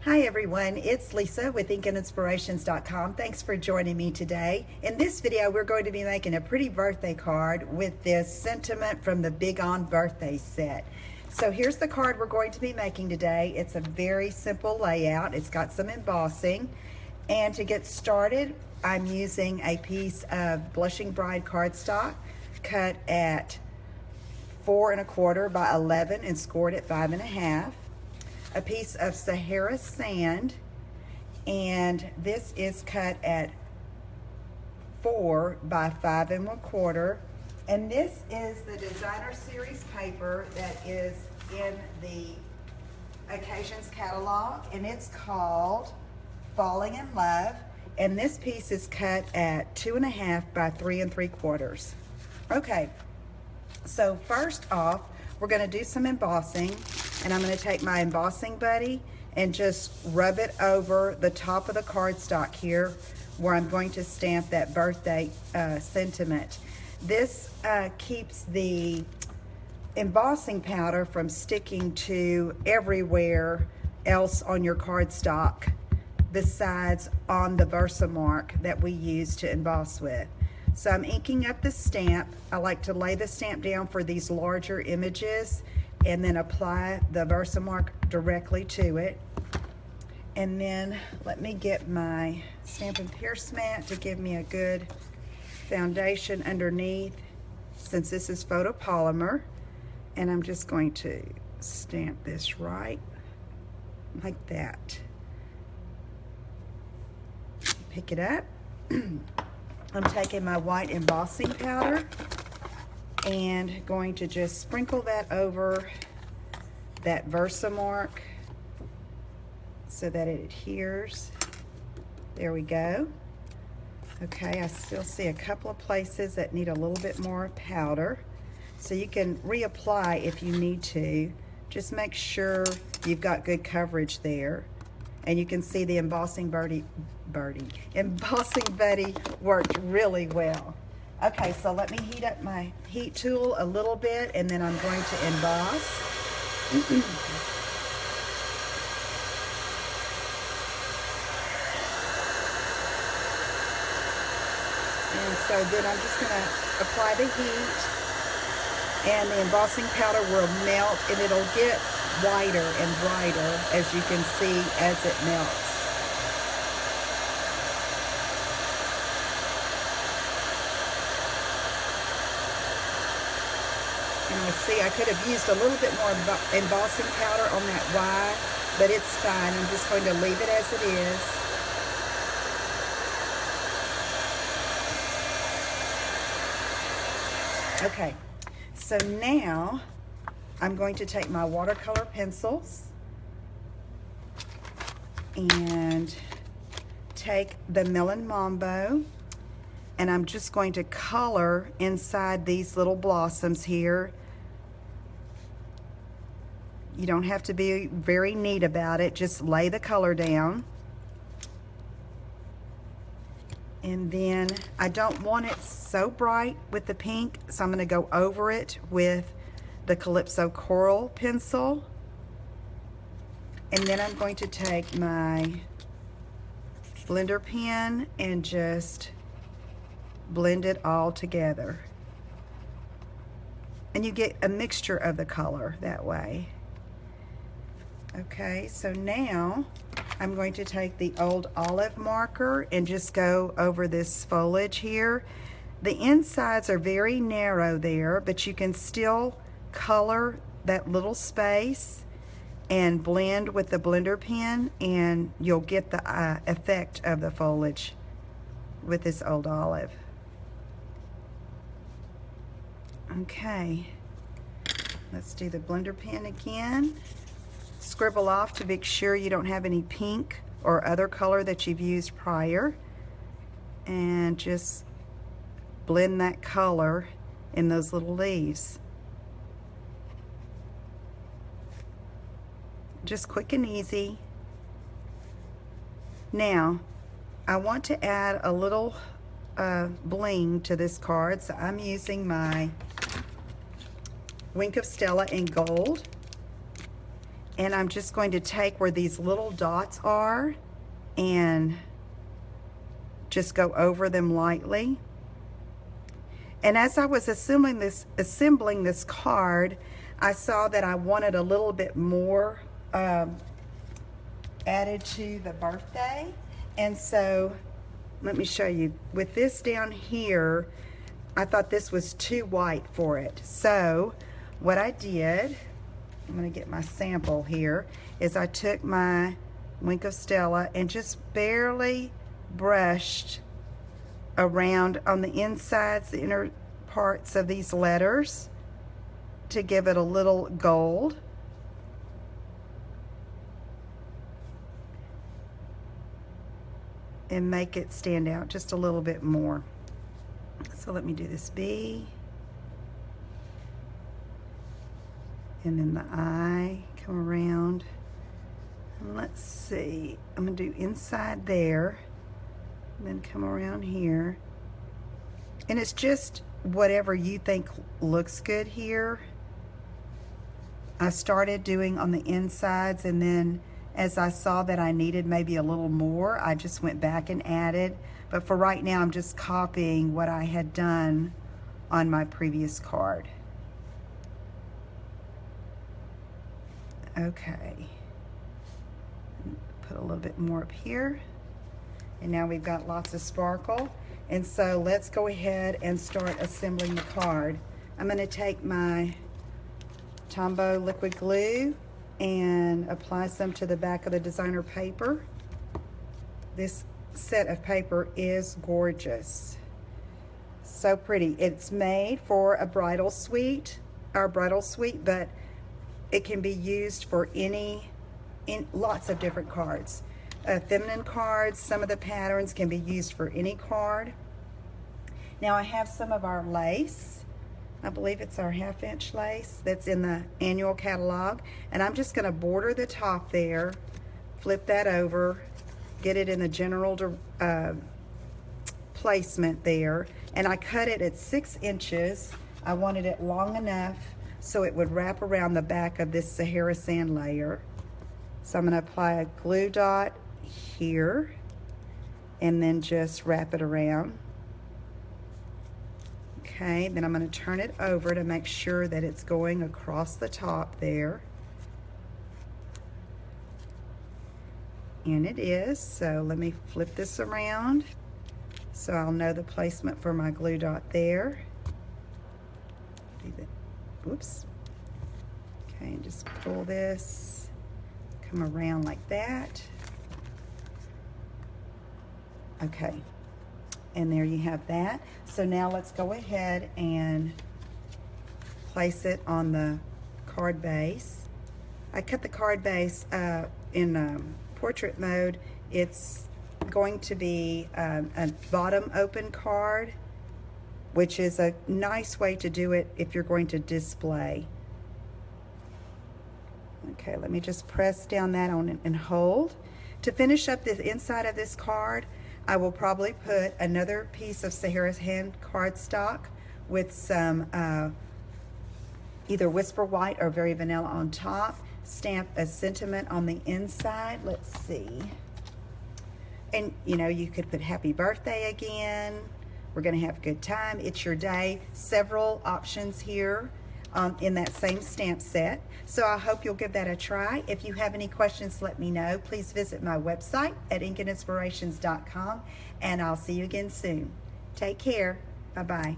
Hi everyone, it's Lisa with InkandInspirations.com. Thanks for joining me today. In this video, we're going to be making a pretty birthday card with this sentiment from the Big On Birthday set. So here's the card we're going to be making today. It's a very simple layout. It's got some embossing. And to get started, I'm using a piece of Blushing Bride cardstock cut at 4 1/4 by 11 and scored at 5 1/2. A piece of Sahara sand, and this is cut at 4 by 5 1/4, and this is the designer series paper that is in the Occasions catalog, and it's called Falling in Love, and this piece is cut at 2 1/2 by 3 3/4. Okay, so first off, we're going to do some embossing, and I'm going to take my embossing buddy and just rub it over the top of the cardstock here where I'm going to stamp that birthday sentiment. This keeps the embossing powder from sticking to everywhere else on your cardstock besides on the Versamark that we use to emboss with. So I'm inking up the stamp. I like to lay the stamp down for these larger images and then apply the Versamark directly to it. And then let me get my Stampin' Pierce mat to give me a good foundation underneath, since this is photopolymer. And I'm just going to stamp this right like that. Pick it up. I'm taking my white embossing powder and going to just sprinkle that over that Versamark so that it adheres. There we go. Okay, I still see a couple of places that need a little bit more powder, so you can reapply if you need to. Just make sure you've got good coverage there. And you can see the embossing buddy worked really well. Okay, so let me heat up my heat tool a little bit, and then I'm going to emboss. And so then I'm just going to apply the heat, and the embossing powder will melt, and it'll get whiter and brighter, as you can see, as it melts. And I see I could have used a little bit more embossing powder on that Y, but it's fine. I'm just going to leave it as it is. Okay, so now I'm going to take my watercolor pencils and take the Melon Mambo, and I'm just going to color inside these little blossoms here. You don't have to be very neat about it, just lay the color down. And then I don't want it so bright with the pink, so I'm going to go over it with the Calypso Coral pencil. And then I'm going to take my blender pen and just blend it all together. And you get a mixture of the color that way. Okay, so now I'm going to take the old olive marker and just go over this foliage here. The insides are very narrow there, but you can still color that little space and blend with the blender pen, and you'll get the effect of the foliage with this old olive. Okay, let's do the blender pen again. Scribble off to make sure you don't have any pink or other color that you've used prior, and just blend that color in those little leaves. Just quick and easy. Now, I want to add a little bling to this card, so I'm using my Wink of Stella in gold. And I'm just going to take where these little dots are and just go over them lightly. And as I was assembling this card, I saw that I wanted a little bit more added to the birthday. And so let me show you. With this down here, I thought this was too white for it. So what I did, I'm gonna get my sample here, is I took my Wink of Stella and just barely brushed around on the insides, the inner parts of these letters to give it a little gold. And make it stand out just a little bit more. So let me do this B. And then the I, come around. And let's see, I'm gonna do inside there, and then come around here. And it's just whatever you think looks good here. I started doing on the insides, and then as I saw that I needed maybe a little more, I just went back and added. But for right now, I'm just copying what I had done on my previous card. Okay. Put a little bit more up here. And now we've got lots of sparkle. And so let's go ahead and start assembling the card. I'm going to take my Tombow liquid glue and apply some to the back of the designer paper. This set of paper is gorgeous. So pretty. It's made for a bridal suite, our bridal suite, but it can be used for lots of different cards. Feminine cards, some of the patterns can be used for any card. Now I have some of our lace. I believe it's our 1/2 inch lace that's in the annual catalog. And I'm just gonna border the top there, flip that over, get it in the general placement there. And I cut it at 6 inches. I wanted it long enough so it would wrap around the back of this Sahara sand layer. So I'm gonna apply a glue dot here and then just wrap it around. Okay, then I'm going to turn it over to make sure that it's going across the top there. And it is, so let me flip this around so I'll know the placement for my glue dot there. Whoops. Okay, and just pull this, come around like that. Okay. And there you have that. So now let's go ahead and place it on the card base. I cut the card base in portrait mode. It's going to be a bottom open card, which is a nice way to do it if you're going to display. Okay, let me just press down that on it and hold. To finish up the inside of this card, I will probably put another piece of Sahara hand cardstock with some either Whisper White or Very Vanilla on top. Stamp a sentiment on the inside. Let's see. And you know, you could put happy birthday again. We're gonna have a good time. It's your day. Several options here in that same stamp set. So I hope you'll give that a try. If you have any questions, let me know. Please visit my website at inkinspirations.com, and I'll see you again soon. Take care. Bye-bye.